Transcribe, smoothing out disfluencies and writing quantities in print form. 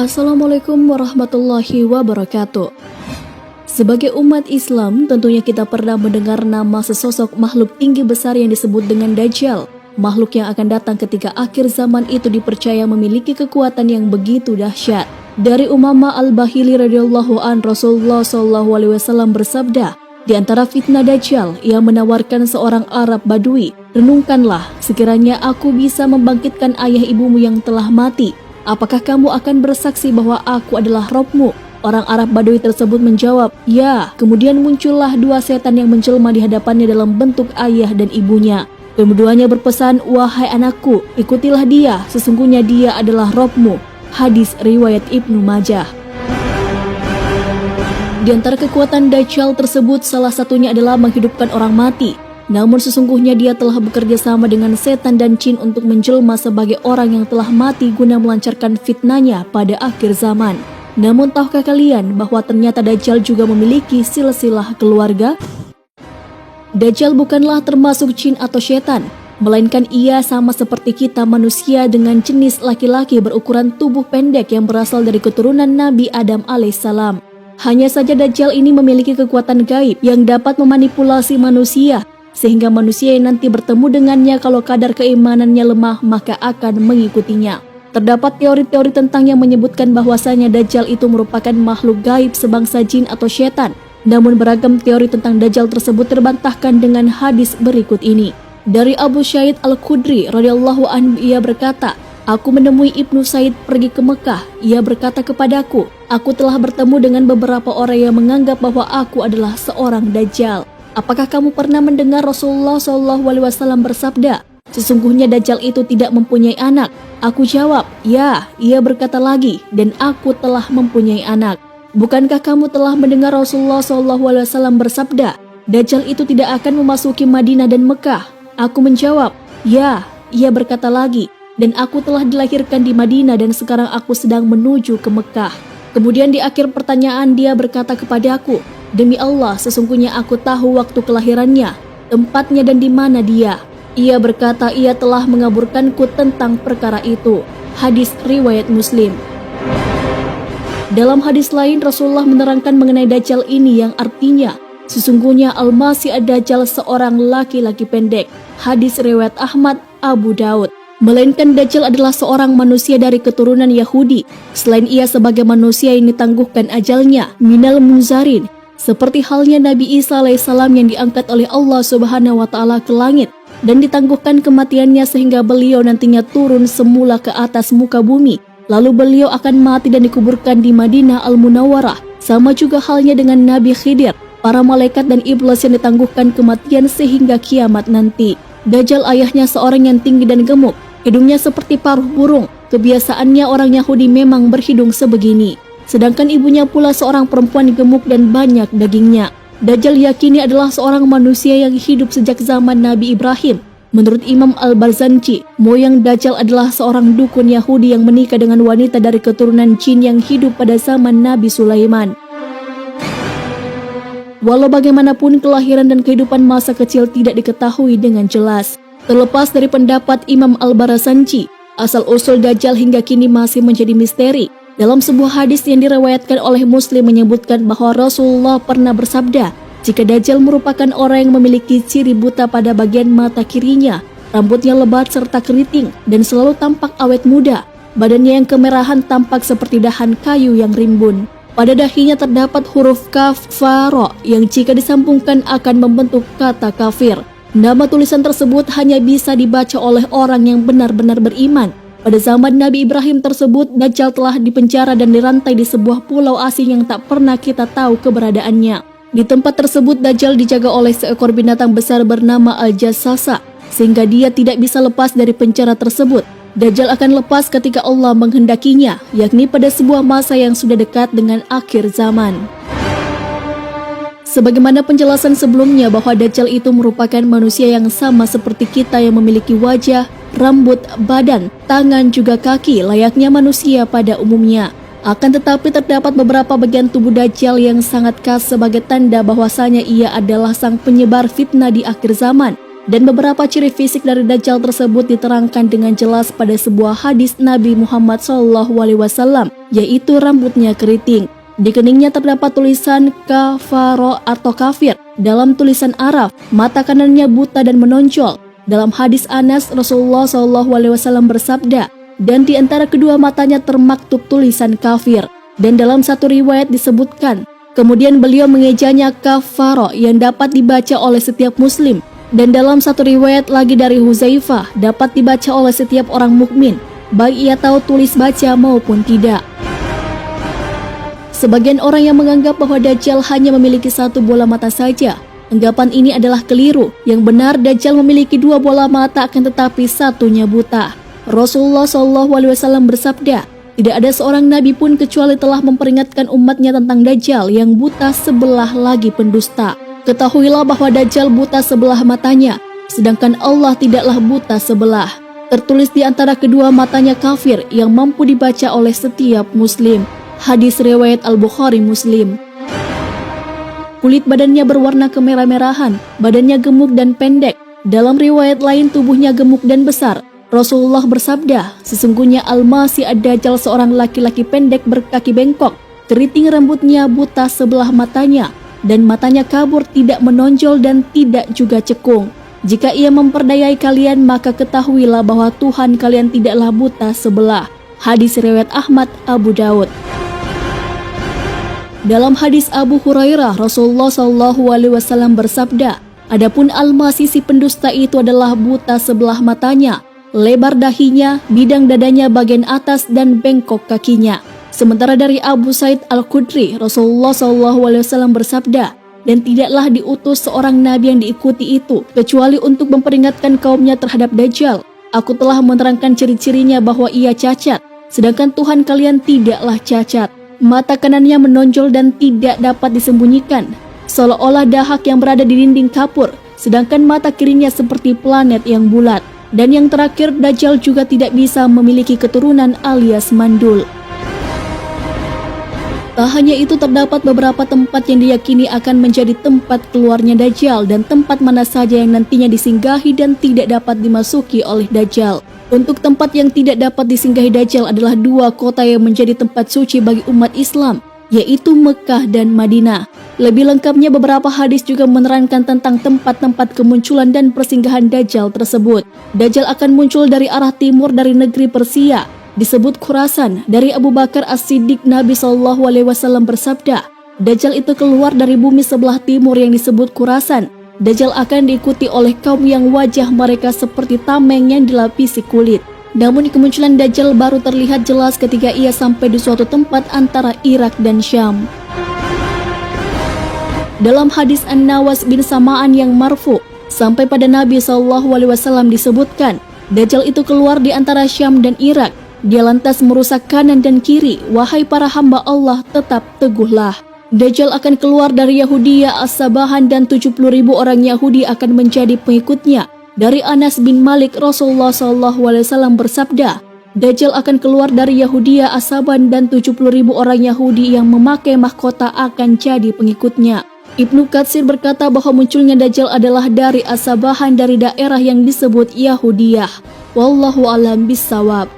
Assalamualaikum warahmatullahi wabarakatuh. Sebagai umat Islam, tentunya kita pernah mendengar nama sesosok makhluk tinggi besar yang disebut dengan Dajjal. Makhluk yang akan datang ketika akhir zaman itu dipercaya memiliki kekuatan yang begitu dahsyat. Dari Umamah Al-Bahili radhiyallahu an, Rasulullah SAW bersabda, di antara fitnah Dajjal, ia menawarkan seorang Arab Badui, renungkanlah, sekiranya aku bisa membangkitkan ayah ibumu yang telah mati, apakah kamu akan bersaksi bahwa aku adalah Robmu? Orang Arab Badui tersebut menjawab, ya. Kemudian muncullah dua setan yang menjelma di hadapannya dalam bentuk ayah dan ibunya. Keduanya berpesan, wahai anakku, ikutilah dia, sesungguhnya dia adalah Robmu. Hadis riwayat Ibnu Majah. Di antara kekuatan Dajjal tersebut, salah satunya adalah menghidupkan orang mati. Namun sesungguhnya dia telah bekerja sama dengan setan dan jin untuk menjelma sebagai orang yang telah mati guna melancarkan fitnahnya pada akhir zaman. Namun tahukah kalian bahwa ternyata Dajjal juga memiliki silsilah keluarga? Dajjal bukanlah termasuk jin atau setan, melainkan ia sama seperti kita manusia dengan jenis laki-laki berukuran tubuh pendek yang berasal dari keturunan Nabi Adam alaihissalam. Hanya saja Dajjal ini memiliki kekuatan gaib yang dapat memanipulasi manusia, sehingga manusia yang nanti bertemu dengannya kalau kadar keimanannya lemah maka akan mengikutinya. Terdapat teori-teori tentang yang menyebutkan bahwasanya Dajjal itu merupakan makhluk gaib sebangsa jin atau setan. Namun beragam teori tentang Dajjal tersebut terbantahkan dengan hadis berikut ini. Dari Abu Sa'id Al-Khudri radhiyallahu anhu, ia berkata, aku menemui Ibnu Said pergi ke Mekah. Ia berkata kepadaku, aku telah bertemu dengan beberapa orang yang menganggap bahwa aku adalah seorang Dajjal. Apakah kamu pernah mendengar Rasulullah SAW bersabda, sesungguhnya Dajjal itu tidak mempunyai anak? Aku jawab, ya. Ia berkata lagi, dan aku telah mempunyai anak. Bukankah kamu telah mendengar Rasulullah SAW bersabda, Dajjal itu tidak akan memasuki Madinah dan Mekah? Aku menjawab, ya. Ia berkata lagi, dan aku telah dilahirkan di Madinah dan sekarang aku sedang menuju ke Mekah. Kemudian di akhir pertanyaan dia berkata kepadaku, demi Allah, sesungguhnya aku tahu waktu kelahirannya, tempatnya dan di mana dia. Ia berkata, ia telah mengaburkanku tentang perkara itu. Hadis riwayat Muslim. Dalam hadis lain, Rasulullah menerangkan mengenai Dajjal ini yang artinya, sesungguhnya Al-Masih Ad-Dajjal seorang laki-laki pendek. Hadis riwayat Ahmad, Abu Daud. Melainkan Dajjal adalah seorang manusia dari keturunan Yahudi. Selain ia sebagai manusia yang ditangguhkan ajalnya, minal munzarin, seperti halnya Nabi Isa alaihissalam yang diangkat oleh Allah Subhanahu wa taala ke langit dan ditangguhkan kematiannya sehingga beliau nantinya turun semula ke atas muka bumi. Lalu beliau akan mati dan dikuburkan di Madinah Al-Munawwarah. Sama juga halnya dengan Nabi Khidir, para malaikat dan iblis yang ditangguhkan kematian sehingga kiamat nanti. Dajjal ayahnya seorang yang tinggi dan gemuk, hidungnya seperti paruh burung. Kebiasaannya orang Yahudi memang berhidung sebegini. Sedangkan ibunya pula seorang perempuan gemuk dan banyak dagingnya. Dajjal yakini adalah seorang manusia yang hidup sejak zaman Nabi Ibrahim. Menurut Imam Al-Barzanji, moyang Dajjal adalah seorang dukun Yahudi yang menikah dengan wanita dari keturunan jin yang hidup pada zaman Nabi Sulaiman. Walau bagaimanapun, kelahiran dan kehidupan masa kecil tidak diketahui dengan jelas. Terlepas dari pendapat Imam Al-Barzanji, asal-usul Dajjal hingga kini masih menjadi misteri. Dalam sebuah hadis yang diriwayatkan oleh Muslim menyebutkan bahwa Rasulullah pernah bersabda, jika Dajjal merupakan orang yang memiliki ciri buta pada bagian mata kirinya, rambutnya lebat serta keriting dan selalu tampak awet muda, badannya yang kemerahan tampak seperti dahan kayu yang rimbun. Pada dahinya terdapat huruf kaf fa ra yang jika disambungkan akan membentuk kata kafir. Nama tulisan tersebut hanya bisa dibaca oleh orang yang benar-benar beriman. Pada zaman Nabi Ibrahim tersebut, Dajjal telah dipenjara dan dirantai di sebuah pulau asing yang tak pernah kita tahu keberadaannya. Di tempat tersebut, Dajjal dijaga oleh seekor binatang besar bernama Al-Jassasa, sehingga dia tidak bisa lepas dari penjara tersebut. Dajjal akan lepas ketika Allah menghendakinya, yakni pada sebuah masa yang sudah dekat dengan akhir zaman. Sebagaimana penjelasan sebelumnya bahwa Dajjal itu merupakan manusia yang sama seperti kita yang memiliki wajah, rambut, badan, tangan juga kaki layaknya manusia pada umumnya. Akan tetapi terdapat beberapa bagian tubuh Dajjal yang sangat khas sebagai tanda bahwasanya ia adalah sang penyebar fitnah di akhir zaman. Dan beberapa ciri fisik dari Dajjal tersebut diterangkan dengan jelas pada sebuah hadis Nabi Muhammad SAW, yaitu rambutnya keriting. Di keningnya terdapat tulisan kafaro atau kafir dalam tulisan Arab, mata kanannya buta dan menonjol. Dalam hadis Anas, Rasulullah SAW bersabda, dan di antara kedua matanya termaktub tulisan kafir. Dan dalam satu riwayat disebutkan, kemudian beliau mengejanya kafaro yang dapat dibaca oleh setiap muslim. Dan dalam satu riwayat lagi dari Huzaifah, dapat dibaca oleh setiap orang mukmin, baik ia tahu tulis baca maupun tidak. Sebagian orang yang menganggap bahwa Dajjal hanya memiliki satu bola mata saja. Anggapan ini adalah keliru. Yang benar, Dajjal memiliki dua bola mata akan tetapi satunya buta. Rasulullah SAW bersabda, tidak ada seorang nabi pun kecuali telah memperingatkan umatnya tentang Dajjal yang buta sebelah lagi pendusta. Ketahuilah bahwa Dajjal buta sebelah matanya, sedangkan Allah tidaklah buta sebelah. Tertulis di antara kedua matanya kafir yang mampu dibaca oleh setiap muslim. Hadis riwayat Al-Bukhari Muslim. Kulit badannya berwarna kemerah-merahan, badannya gemuk dan pendek. Dalam riwayat lain tubuhnya gemuk dan besar. Rasulullah bersabda, sesungguhnya Al-Masih Ad-Dajjal seorang laki-laki pendek berkaki bengkok, keriting rambutnya, buta sebelah matanya, dan matanya kabur, tidak menonjol dan tidak juga cekung. Jika ia memperdayai kalian, maka ketahuilah bahwa Tuhan kalian tidaklah buta sebelah. Hadis riwayat Ahmad, Abu Daud. Dalam hadis Abu Hurairah, Rasulullah SAW bersabda, adapun Al-Masih si pendusta itu adalah buta sebelah matanya, lebar dahinya, bidang dadanya bagian atas dan bengkok kakinya. Sementara dari Abu Sa'id Al-Khudri, Rasulullah SAW bersabda, dan tidaklah diutus seorang nabi yang diikuti itu, kecuali untuk memperingatkan kaumnya terhadap Dajjal. Aku telah menerangkan ciri-cirinya bahwa ia cacat, sedangkan Tuhan kalian tidaklah cacat. Mata kanannya menonjol dan tidak dapat disembunyikan, seolah-olah dahak yang berada di dinding kapur, sedangkan mata kirinya seperti planet yang bulat. Dan yang terakhir, Dajjal juga tidak bisa memiliki keturunan alias mandul. Tak hanya itu, terdapat beberapa tempat yang diyakini akan menjadi tempat keluarnya Dajjal dan tempat mana saja yang nantinya disinggahi dan tidak dapat dimasuki oleh Dajjal. Untuk tempat yang tidak dapat disinggahi Dajjal adalah dua kota yang menjadi tempat suci bagi umat Islam, yaitu Mekah dan Madinah. Lebih lengkapnya, beberapa hadis juga menerangkan tentang tempat-tempat kemunculan dan persinggahan Dajjal tersebut. Dajjal akan muncul dari arah timur dari negeri Persia, disebut Khurasan. Dari Abu Bakar As-Siddiq, Nabi SAW bersabda, Dajjal itu keluar dari bumi sebelah timur yang disebut Khurasan. Dajjal akan diikuti oleh kaum yang wajah mereka seperti tameng yang dilapisi kulit. Namun kemunculan Dajjal baru terlihat jelas ketika ia sampai di suatu tempat antara Irak dan Syam. Dalam hadis An-Nawas bin Sam'an yang marfu, sampai pada Nabi SAW disebutkan, Dajjal itu keluar di antara Syam dan Irak. Dia lantas merusak kanan dan kiri. Wahai para hamba Allah, tetap teguhlah. Dajjal akan keluar dari Yahudiyah As-Sabahan dan 70.000 orang Yahudi akan menjadi pengikutnya. Dari Anas bin Malik, Rasulullah SAW bersabda, Dajjal akan keluar dari Yahudiyah As-Sabahan dan 70.000 orang Yahudi yang memakai mahkota akan jadi pengikutnya. Ibnu Katsir berkata bahwa munculnya Dajjal adalah dari As-Sabahan, dari daerah yang disebut Yahudiyah. Wallahu a'lam bishawab.